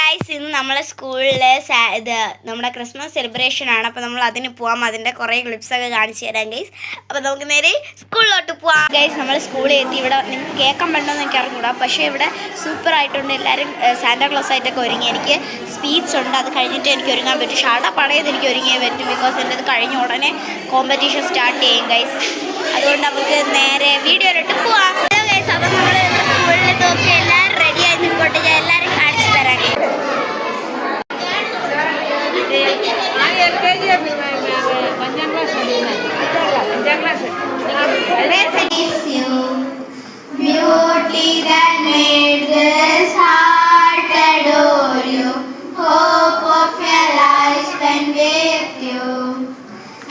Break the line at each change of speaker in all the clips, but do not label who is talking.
Guys ഇന്ന് നമ്മളെ സ്കൂളിൽ ഇത് നമ്മുടെ ക്രിസ്മസ് സെലിബ്രേഷൻ ആണ്. അപ്പോൾ നമ്മൾ അതിന് പോവാം. അതിൻ്റെ കുറേ ക്ലിപ്സൊക്കെ കാണിച്ചു തരാം ഗൈസ്. അപ്പോൾ നമുക്ക് നേരെ സ്കൂളിലോട്ട് പോവാം. ഗൈസ് നമ്മൾ സ്കൂളിൽ എത്തി. ഇവിടെ നിങ്ങൾക്ക് കേൾക്കാൻ പറ്റണമെന്ന് എനിക്ക് അറിഞ്ഞൂടാ, പക്ഷേ ഇവിടെ സൂപ്പറായിട്ടുണ്ട്. എല്ലാവരും സാന്റാക്ലോസ് ആയിട്ടൊക്കെ ഒരുങ്ങി. എനിക്ക് സ്പീച്ച് ഉണ്ട്, അത് കഴിഞ്ഞിട്ട് എനിക്ക് ഒരുങ്ങാൻ പറ്റും. ഷാഡ പടയത് എനിക്ക് ഒരുങ്ങിയേ പറ്റും, ബിക്കോസ് എൻ്റെ അത് കഴിഞ്ഞ ഉടനെ കോമ്പറ്റീഷൻ സ്റ്റാർട്ട് ചെയ്യും ഗൈസ്. അതുകൊണ്ട് നമുക്ക് നേരെ വീഡിയോയിലോട്ട് പോവാം. ഹലോ ഗൈസ്, അപ്പോൾ നമ്മൾ സ്കൂളിൽ നോക്കി എല്ലാവരും റെഡിയായി നിൽക്കോട്ടെ. ഞാൻ എല്ലാവരും കാണിച്ചു തരാം.
Beauty that made this heart adore you, hope of your life spent with you.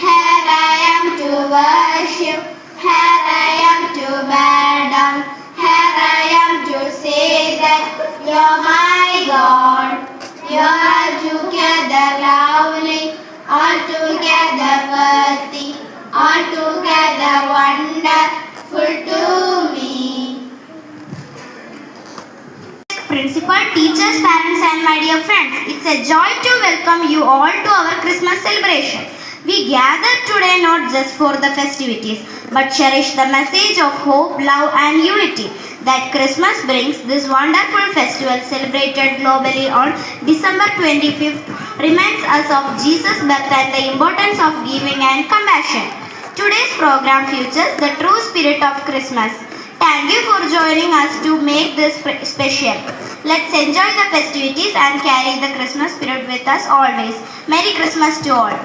Here I am to worship, here I am to bow down, here I am to say that you're my God. You're altogether lovely, altogether worthy, altogether wonderful to me. Principal, teachers, parents and my dear friends, it's a joy to welcome you all to our Christmas celebration. We gather today not just for the festivities, but cherish the message of hope, love and unity that Christmas brings. This wonderful festival celebrated globally on December 25th reminds us of Jesus' birth and the importance of giving and compassion. Today's program features the true spirit of Christmas. Thank you for joining us to make this special. Let's enjoy the festivities and carry the Christmas spirit with us always. Merry Christmas to all.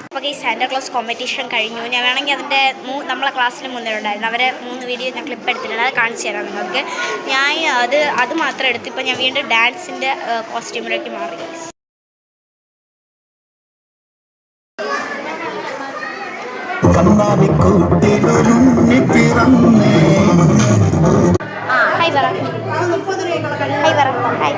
അപ്പോൾ ഈ Santa Claus competition കഴിഞ്ഞു. ഞാൻ വേണമെങ്കിൽ അതിൻ്റെ നമ്മളെ ക്ലാസ്സിൽ മുന്നിലുണ്ടായിരുന്നു. അവരെ 3 video ഞാൻ ക്ലിപ്പ് എടുത്തിട്ടുണ്ട്, അത് കാണിച്ചു തരാം നിങ്ങൾക്ക്. ഞാൻ അത് മാത്രം എടുത്ത് ഇപ്പോൾ ഞാൻ വീണ്ടും ഡാൻസിൻ്റെ കോസ്റ്റ്യൂമിലേക്ക് മാറി. ഹായ് പറ, ഹായ് പറ, ഹായ്.